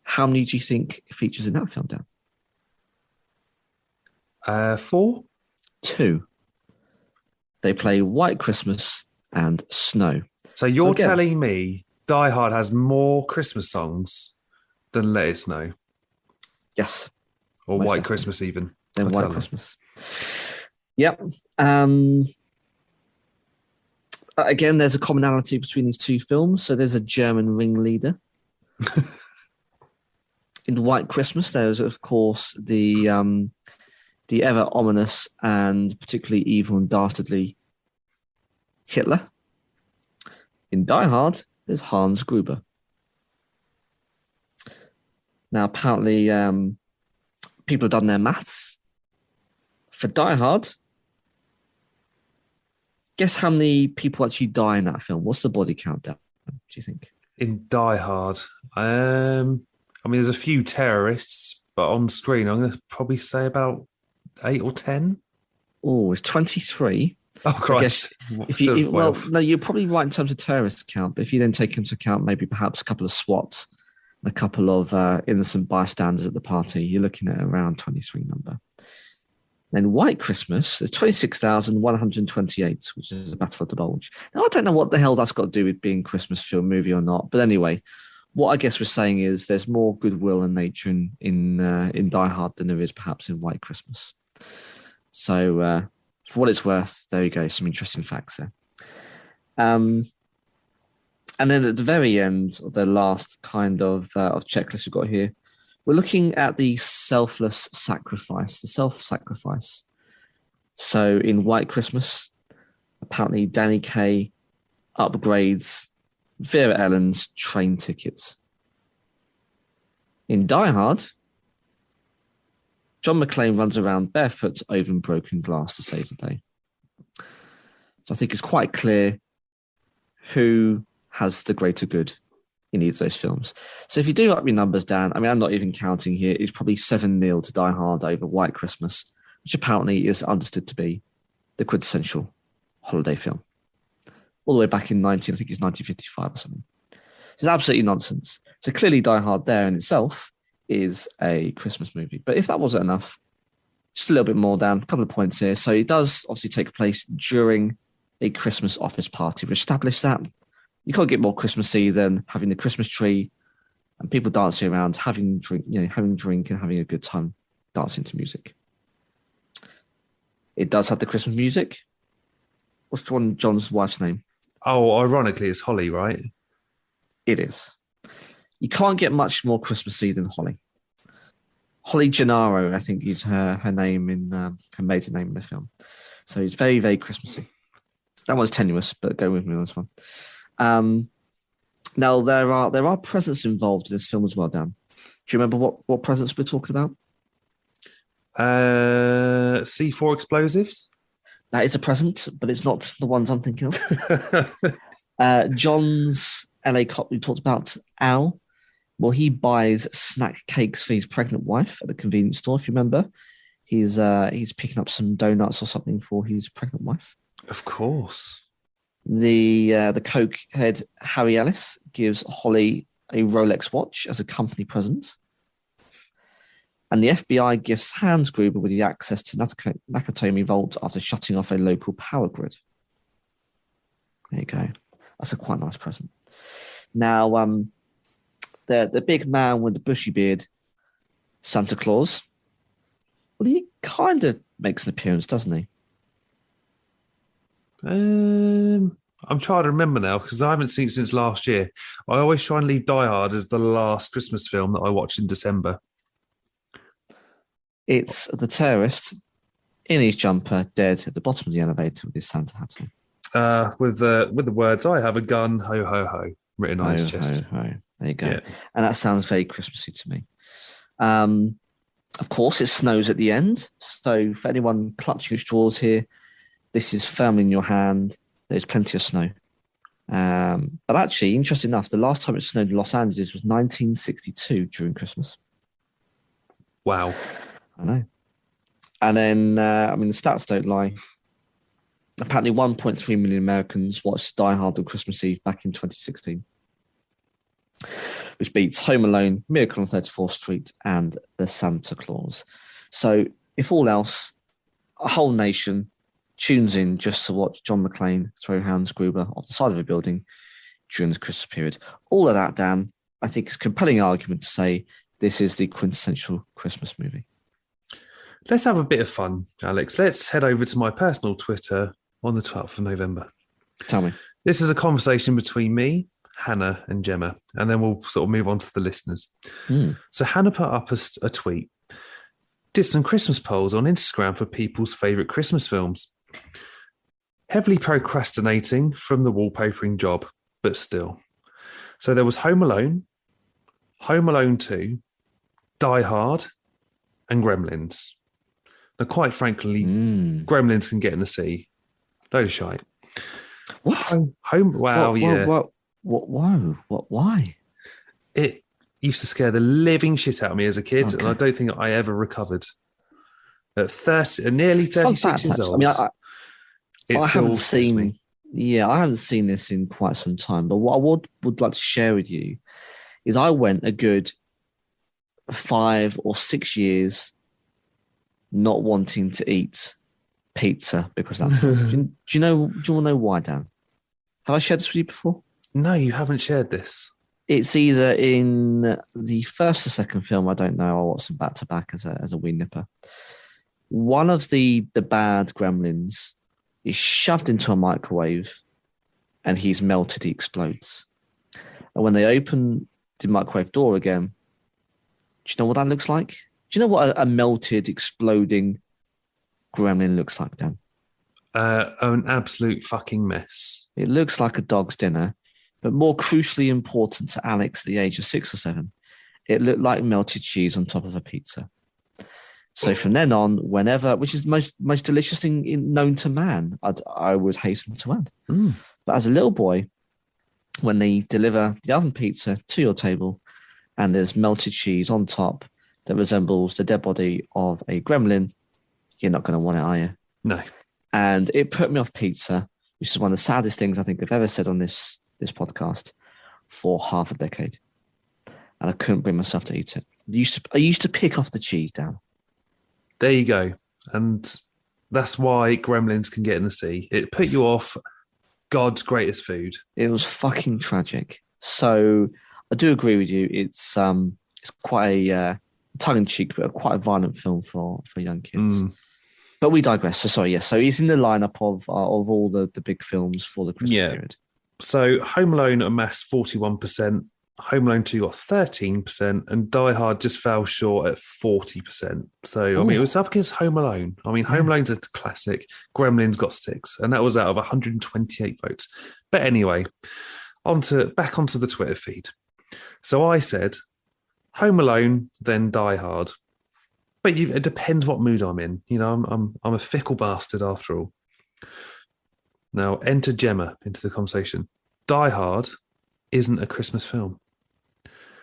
how many do you think features in that film, Dan? 4? 2. They play White Christmas and Snow. So you're telling me Die Hard has more Christmas songs than Let It Snow? Yes. Or White Christmas even. Then White Christmas. Yep. Again, there's a commonality between these two films. So there's a German ringleader. In White Christmas, there is, of course, the ever ominous and particularly evil and dastardly Hitler. In Die Hard, there's Hans Gruber. Now, apparently, people have done their maths. For Die Hard, guess how many people actually die in that film? What's the body count down, do you think? In Die Hard, there's a few terrorists, but on screen, I'm going to probably say about 8 or 10. Oh, it's 23. Oh, Christ. No, you're probably right in terms of terrorist count, but if you then take into account maybe perhaps a couple of SWATs, a couple of innocent bystanders at the party, you're looking at around 23 number. Then White Christmas is 26,128, which is the Battle of the Bulge. Now, I don't know what the hell that's got to do with being a Christmas film movie or not. But anyway, what I guess we're saying is there's more goodwill and nature in Die Hard than there is perhaps in White Christmas. So for what it's worth, there you go. Some interesting facts there. And then at the very end, the last kind of checklist we've got here, we're looking at the selfless sacrifice, the self-sacrifice. So in White Christmas, apparently Danny Kaye upgrades Vera Ellen's train tickets. In Die Hard, John McClane runs around barefoot over broken glass to save the day. So I think it's quite clear who has the greater good in each of those films. So if you do up your numbers, Dan, I'm not even counting here. It's probably 7-0 to Die Hard over White Christmas, which apparently is understood to be the quintessential holiday film. All the way back in 1955 or something. It's absolutely nonsense. So clearly Die Hard there in itself is a Christmas movie. But if that wasn't enough, just a little bit more, Dan, a couple of points here. So it does obviously take place during a Christmas office party. We established that. You can't get more Christmassy than having the Christmas tree and people dancing around, having drink and having a good time, dancing to music. It does have the Christmas music. What's John's wife's name? Oh, ironically, it's Holly, right? It is. You can't get much more Christmassy than Holly. Holly Gennaro, I think, is her name in her maiden name in the film. So it's very, very Christmassy. That one's tenuous, but go with me on this one. Now there are presents involved in this film as well, Dan. Do you remember what presents we're talking about? C4 explosives. That is a present, but it's not the ones I'm thinking of. John's LA cop we talked about, Al. Well, he buys snack cakes for his pregnant wife at the convenience store. If you remember, he's picking up some donuts or something for his pregnant wife. Of course. The Coke head Harry Ellis gives Holly a Rolex watch as a company present. And the FBI gifts Hans Gruber with the access to Nakatomi Vault after shutting off a local power grid. There you go. That's a quite nice present. Now, the big man with the bushy beard, Santa Claus, well, he kind of makes an appearance, doesn't he? I'm trying to remember now because I haven't seen it since last year. I always try and leave Die Hard as the last Christmas film that I watched in December. It's the terrorist in his jumper, dead at the bottom of the elevator with his Santa hat on. With the words, "I have a gun, ho ho ho," written on his chest. Ho, ho. There you go. Yeah. And that sounds very Christmassy to me. Of course, it snows at the end. So for anyone clutching at straws here, this is firmly in your hand. There's plenty of snow. But actually, interesting enough, the last time it snowed in Los Angeles was 1962 during Christmas. Wow. I know. And then, the stats don't lie. Apparently 1.3 million Americans watched Die Hard on Christmas Eve back in 2016. Which beats Home Alone, Miracle on 34th Street, and The Santa Claus. So, if all else, a whole nation tunes in just to watch John McClane throw Hans Gruber off the side of a building during the Christmas period. All of that, Dan, I think is a compelling argument to say this is the quintessential Christmas movie. Let's have a bit of fun, Alex. Let's head over to my personal Twitter on the 12th of November. Tell me. This is a conversation between me Hannah, and Gemma, and then we'll sort of move on to the listeners. So Hannah put up a tweet. Did some Christmas polls on Instagram for people's favourite Christmas films. Heavily procrastinating from the wallpapering job, but still. So there was Home Alone, Home Alone 2, Die Hard, and Gremlins. Now, quite frankly, Gremlins can get in the sea. Load of shite. What? Why? It used to scare the living shit out of me as a kid, and I don't think I ever recovered. At nearly 36 years old, I haven't seen. Yeah, I haven't seen this in quite some time. But what I would like to share with you is I went a good 5 or 6 years not wanting to eat pizza because that's. Do you want to know why, Dan? Have I shared this with you before? No, you haven't shared this. It's either in the first or second film. I don't know. I watched them back to back as a wee nipper. One of the bad gremlins is shoved into a microwave, and he's melted. He explodes. And when they open the microwave door again, do you know what that looks like? Do you know what a melted, exploding gremlin looks like, Dan? An absolute fucking mess. It looks like a dog's dinner. But more crucially important to Alex at the age of 6 or 7, it looked like melted cheese on top of a pizza. So from then on, whenever, which is the most delicious thing known to man, I would hasten to add. But as a little boy, when they deliver the oven pizza to your table and there's melted cheese on top that resembles the dead body of a gremlin, you're not going to want it, are you? No. And it put me off pizza, which is one of the saddest things I think I've ever said on this podcast for half a decade, and I couldn't bring myself to eat it. I used to pick off the cheese down. There you go, and that's why Gremlins can get in the sea. It put you off God's greatest food. It was fucking tragic. So I do agree with you. It's quite a tongue-in-cheek, but quite a violent film for young kids. But we digress. So sorry, yes. So he's in the lineup of all the big films for the Christmas period. So Home Alone amassed 41%, Home Alone 2 got 13%, and Die Hard just fell short at 40%. So, I mean, it was up against Home Alone. I mean, Home Alone's a classic. Gremlins got 6, and that was out of 128 votes. But anyway, back onto the Twitter feed. So I said, Home Alone, then Die Hard. But it depends what mood I'm in. You know, I'm a fickle bastard after all. Now, enter Gemma into the conversation. Die Hard isn't a Christmas film.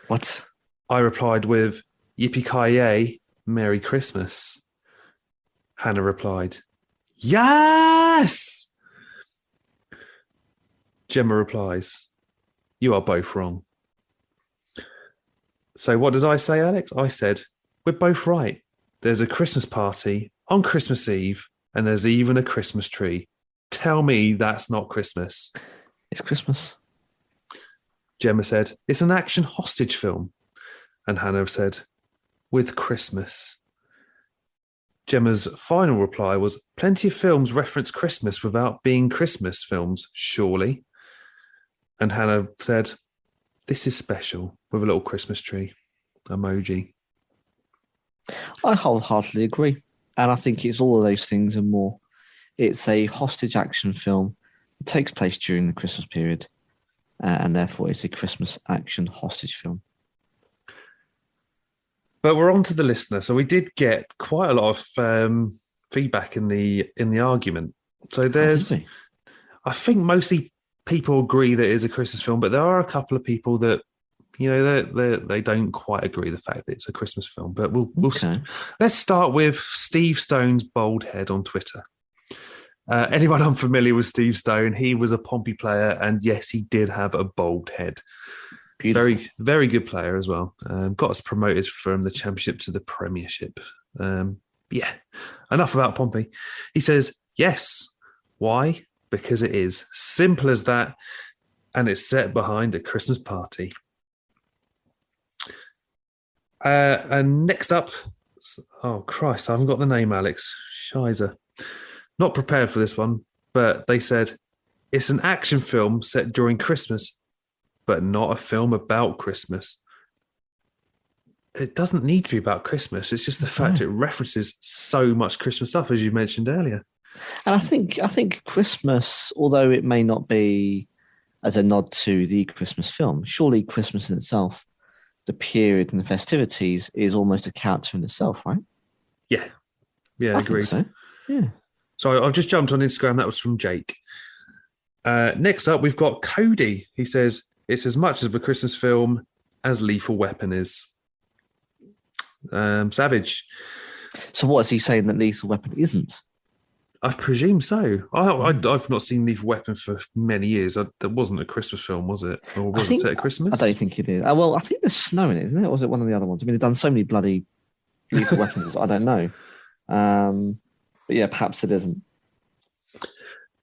What? I replied with, Yippee-ki-yay, Merry Christmas. Hannah replied, Yes! Gemma replies, You are both wrong. So what did I say, Alex? I said, we're both right. There's a Christmas party on Christmas Eve, and there's even a Christmas tree. Tell me that's not Christmas. It's Christmas. Gemma said, it's an action hostage film. And Hannah said, with Christmas. Gemma's final reply was, plenty of films reference Christmas without being Christmas films, surely. And Hannah said, this is special, with a little Christmas tree emoji. I wholeheartedly agree. And I think it's all of those things and more. It's a hostage action film. It takes place during the Christmas period, and therefore it's a Christmas action hostage film. But we're on to the listener. So we did get quite a lot of feedback in the argument. So there's, I think mostly people agree that it is a Christmas film, but there are a couple of people that, you know, they don't quite agree the fact that it's a Christmas film. But let's start with Steve Stone's bold head on Twitter. Anyone unfamiliar with Steve Stone, he was a Pompey player, and yes, he did have a bald head. Beautiful. Very, very good player as well. Got us promoted from the Championship to the Premiership. Yeah, enough about Pompey. He says, yes. Why? Because it is. Simple as that. And it's set behind a Christmas party. And next up, oh Christ, I haven't got the name, Alex. Shizer. Not prepared for this one, but they said, it's an action film set during Christmas but not a film about Christmas. It doesn't need to be about Christmas. It's just the fact it references so much Christmas stuff, as you mentioned earlier. And I think Christmas, although it may not be as a nod to the Christmas film, surely Christmas in itself, the period and the festivities, is almost a character in itself, right? Yeah, I agreed. think so. Yeah. So I've just jumped on Instagram. That was from Jake. Next up, we've got Cody. He says, it's as much of a Christmas film as Lethal Weapon is. Savage. So what is he saying that Lethal Weapon isn't? I presume so. I've not seen Lethal Weapon for many years. That wasn't a Christmas film, was it? Or was it set at Christmas? I don't think it is. Well, I think there's snow in it, isn't it? Or was it one of the other ones? I mean, they've done so many bloody Lethal Weapons. I don't know. But yeah, perhaps it isn't.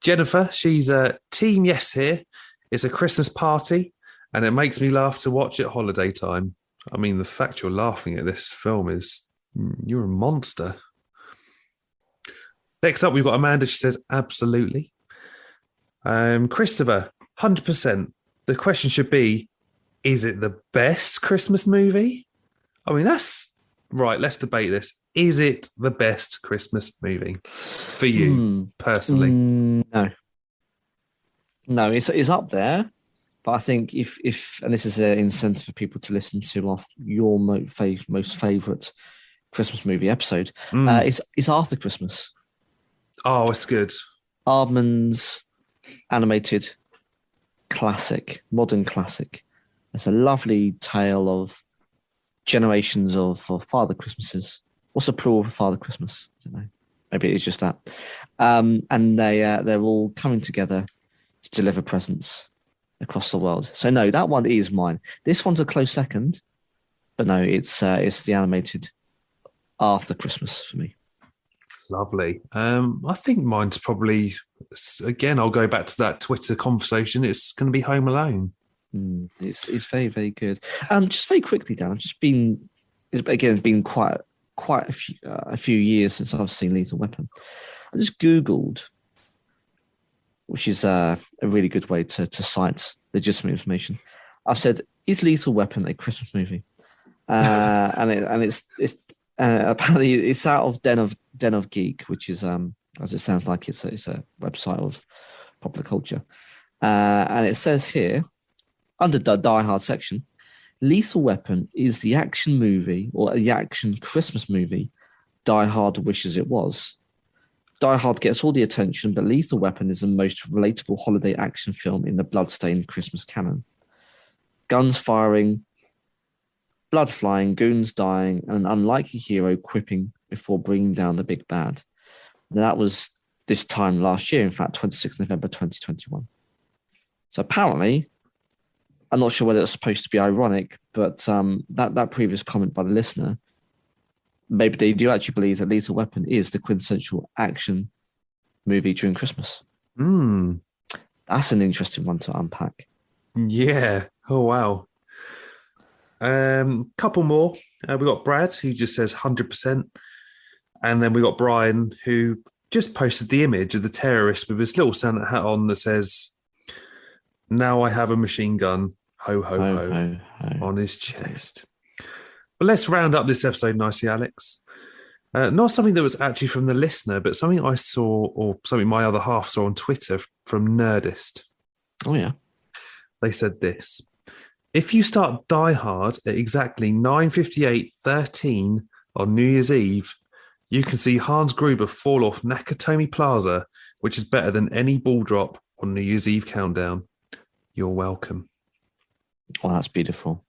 Jennifer, she's a team yes here. It's a Christmas party, and it makes me laugh to watch at holiday time. I mean, the fact you're laughing at this film is you're a monster. Next up, we've got Amanda. She says, absolutely. Christopher, 100%. The question should be, is it the best Christmas movie? I mean, that's right. Let's debate this. Is it the best Christmas movie for you personally? No, it's up there. But I think if and this is an incentive for people to listen to your most favourite Christmas movie episode, it's After Christmas. Oh, it's good. Aardman's animated classic, modern classic. It's a lovely tale of generations of Father Christmases. What's the plural for Father Christmas? I don't know. Maybe it's just that. And they're all coming together to deliver presents across the world. So no, that one is mine. This one's a close second, but no, it's the animated After Christmas for me. Lovely. I think mine's probably, again, I'll go back to that Twitter conversation. It's going to be Home Alone. It's very, very good. Just very quickly, Dan, it's been quite a few years since I've seen Lethal Weapon. I just Googled, which is a really good way to cite legitimate information. I've said, is Lethal Weapon a Christmas movie? And it's apparently it's out of Den of Geek, which is as it sounds like it's a website of popular culture, and it says here under the Die Hard section, Lethal Weapon is the action movie or the action Christmas movie Die Hard wishes it was. Die Hard gets all the attention, but Lethal Weapon is the most relatable holiday action film in the bloodstained Christmas canon. Guns firing, blood flying, goons dying, and an unlikely hero quipping before bringing down the big bad. That was this time last year, in fact, 26th November 2021. So apparently, I'm not sure whether it's supposed to be ironic, but that previous comment by the listener, maybe they do actually believe that Lethal Weapon is the quintessential action movie during Christmas. That's an interesting one to unpack. Yeah. Oh, wow. Couple more. We got Brad, who just says 100%. And then we got Brian, who just posted the image of the terrorist with his little Santa hat on that says, "Now I have a machine gun, ho, ho, ho, on his chest." But let's round up this episode nicely, Alex. Not something that was actually from the listener, but something I saw, or something my other half saw on Twitter from Nerdist. Oh, yeah. They said this. If you start Die Hard at exactly 9:58:13 on New Year's Eve, you can see Dans Gruber fall off Nakatomi Plaza, which is better than any ball drop on New Year's Eve countdown. You're welcome. Oh, that's beautiful.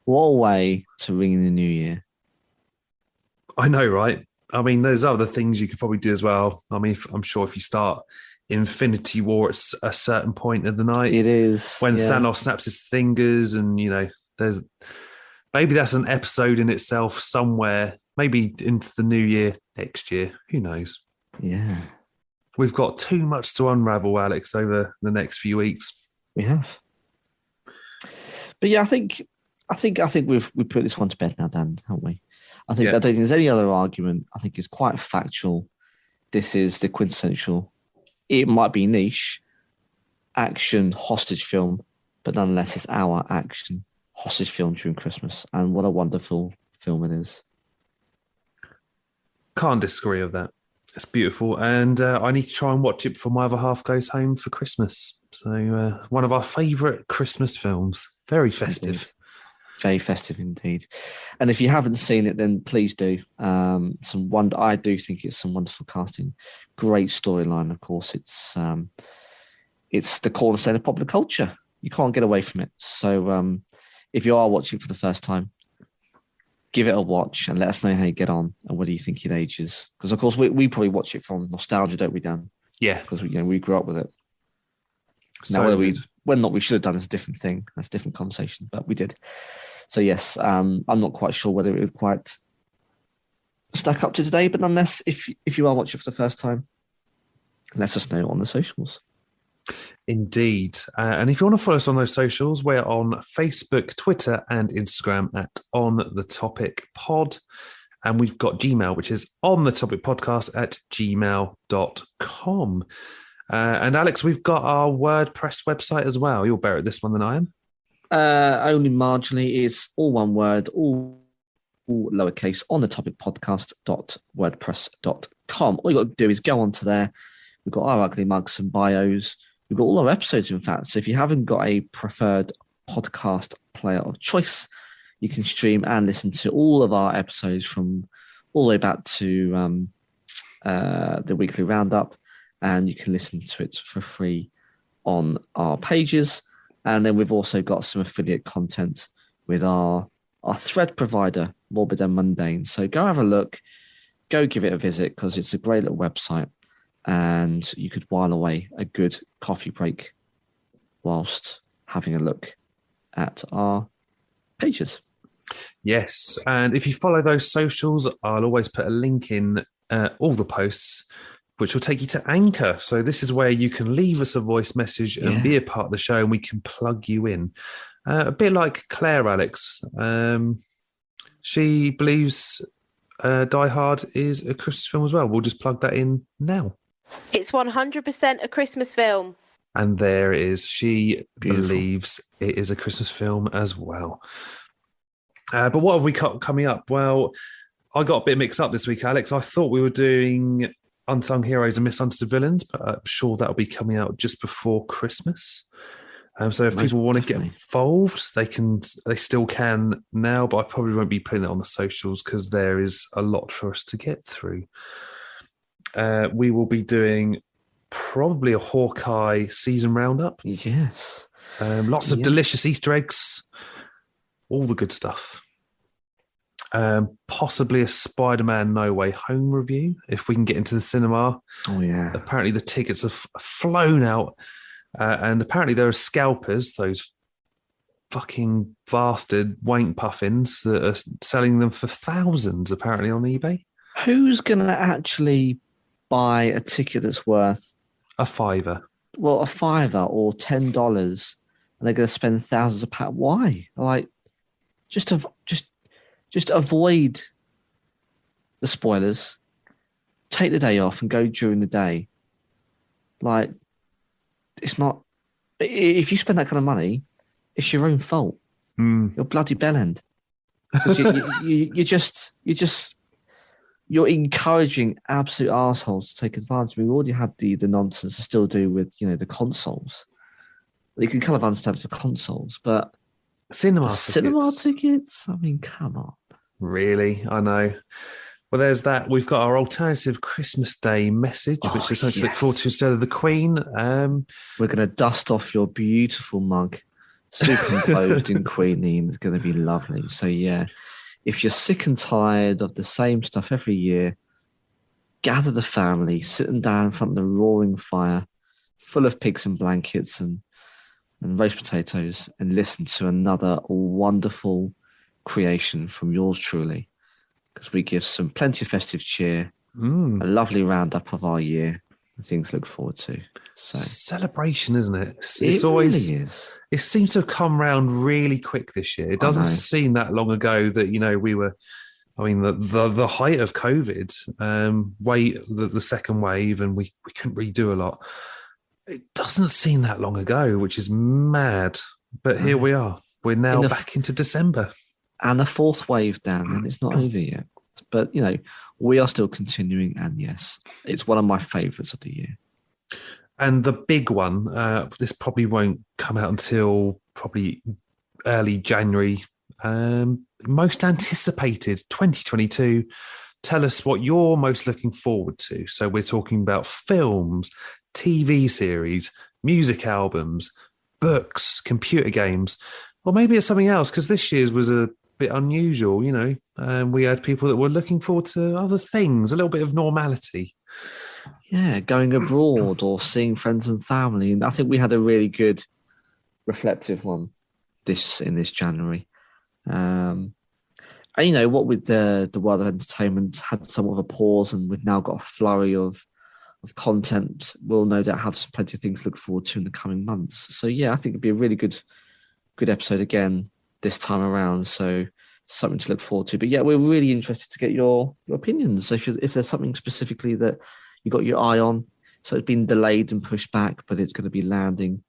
What a way to ring in the new year. I know, right? I mean, there's other things you could probably do as well. I mean, I'm sure if you start Infinity War at a certain point of the night, it is when Thanos snaps his fingers, and there's maybe that's an episode in itself somewhere, maybe into the new year next year. Who knows? Yeah, we've got too much to unravel, Alex, over the next few weeks. We have, but yeah, I think we've put this one to bed now, Dan, haven't we? I don't think there's any other argument. I think it's quite factual. This is the quintessential. It might be niche, action hostage film but nonetheless, it's our action hostage film during Christmas, and what a wonderful film it is. Can't disagree with that. It's beautiful, and I need to try and watch it before my other half goes home for Christmas. So one of our favourite Christmas films. Very festive. Indeed. Very festive indeed. And if you haven't seen it, then please do. I do think it's some wonderful casting. Great storyline, of course. It's the cornerstone of popular culture. You can't get away from it. So if you are watching for the first time, give it a watch and let us know how you get on and whether you think it ages. Because, of course, we probably watch it from nostalgia, don't we, Dan? Yeah. Because we grew up with it. So now, whether we should have done is a different thing. That's a different conversation, but we did. So, yes, I'm not quite sure whether it would quite stack up to today, but nonetheless, if you are watching for the first time, let us know on the socials. Indeed. And if you want to follow us on those socials, we're on Facebook, Twitter, and Instagram at On The Topic Pod. And we've got Gmail, which is onthetopicpodcast@gmail.com. And Alex, we've got our WordPress website as well. You're better at this one than I am. Only marginally. It's all one word, all lowercase, onthetopicpodcast.wordpress.com. All you've got to do is go onto there. We've got our ugly mugs and bios. We've got all our episodes, in fact. So if you haven't got a preferred podcast player of choice, you can stream and listen to all of our episodes from all the way back to the weekly roundup. And you can listen to it for free on our pages. And then we've also got some affiliate content with our thread provider, Morbid and Mundane. So go have a look, go give it a visit, because it's a great little website. And you could while away a good coffee break whilst having a look at our pages. Yes. And if you follow those socials, I'll always put a link in all the posts, which will take you to Anchor. So this is where you can leave us a voice message and be a part of the show, and we can plug you in. A bit like Claire, Alex. She believes Die Hard is a Christmas film as well. We'll just plug that in now. It's 100% a Christmas film. And there it is. She believes it is a Christmas film as well. But what have we got coming up? Well, I got a bit mixed up this week, Alex. I thought we were doing Unsung Heroes and Misunderstood Villains, but I'm sure that'll be coming out just before Christmas. So if people want to get involved, they still can now, but I probably won't be putting it on the socials because there is a lot for us to get through. We will be doing probably a Hawkeye season roundup. Yes. Lots of delicious Easter eggs. All the good stuff. Possibly a Spider-Man No Way Home review, if we can get into the cinema. Oh, yeah. Apparently the tickets have flown out. And apparently there are scalpers, those fucking bastard wank puffins that are selling them for thousands, apparently, on eBay. Who's going to actually buy a ticket that's worth a $5? Well, a $5 or $10, and they're going to spend thousands of pounds. Why? Like, just avoid the spoilers. Take the day off and go during the day. Like, it's not. If you spend that kind of money, it's your own fault. You're bloody bellend. You're encouraging absolute assholes to take advantage. We've already had the nonsense to still do with, the consoles. You can kind of understand for consoles, but cinema tickets? I mean, come on. Really? I know. Well, there's that. We've got our alternative Christmas Day message, which is something to look forward to instead of the Queen. We're going to dust off your beautiful mug, superimposed in queenly, and it's going to be lovely. So, yeah. If you're sick and tired of the same stuff every year, gather the family, sit them down in front of the roaring fire, full of pigs and blankets and roast potatoes, and listen to another wonderful creation from yours truly, because we give some plenty of festive cheer, a lovely roundup of our year, and things to look forward to. So, it's a celebration, isn't it? It always really is. It seems to have come round really quick this year. It doesn't seem that long ago that we were. I mean, the height of COVID, the second wave, and we couldn't really do a lot. It doesn't seem that long ago, which is mad. But here we are. We're now In back into December. And the fourth wave, Dan, and it's not over yet. But, we are still continuing. And yes, it's one of my favourites of the year. And the big one, this probably won't come out until probably early January. Most anticipated 2022. Tell us what you're most looking forward to. So we're talking about films, TV series, music albums, books, computer games, or maybe it's something else, because this year's was a bit unusual, we had people that were looking forward to other things, a little bit of normality. Yeah, going abroad or seeing friends and family. And I think we had a really good reflective one in this January. And what with the world of entertainment had somewhat of a pause, and we've now got a flurry of content. We'll no doubt have plenty of things to look forward to in the coming months. So yeah, I think it'd be a really good episode again this time around. So something to look forward to. But yeah, we're really interested to get your opinions. So if there's something specifically that you got your eye on, so it's been delayed and pushed back, but it's going to be landing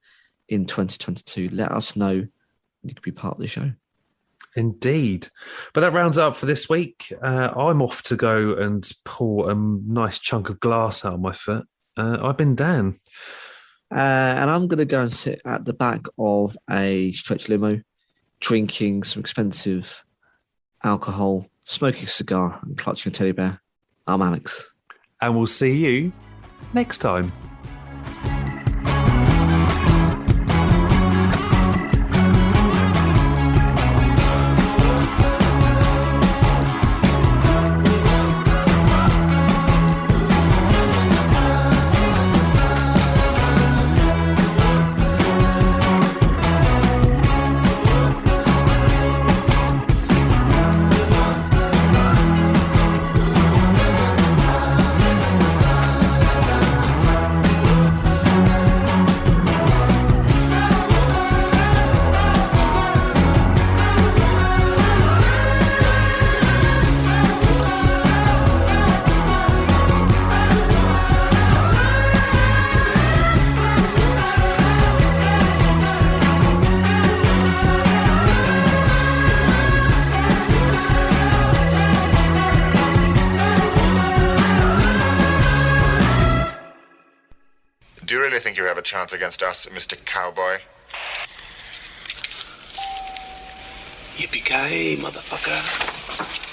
in 2022, let us know. You could be part of the show. Indeed. But that rounds up for this week. I'm off to go and pull a nice chunk of glass out of my foot. I've been Dan. And I'm going to go and sit at the back of a stretch limo, drinking some expensive alcohol, smoking a cigar and clutching a teddy bear. I'm Alex. And we'll see you next time. Do you really think you have a chance against us, Mr. Cowboy? Yippee-ki-yay, motherfucker.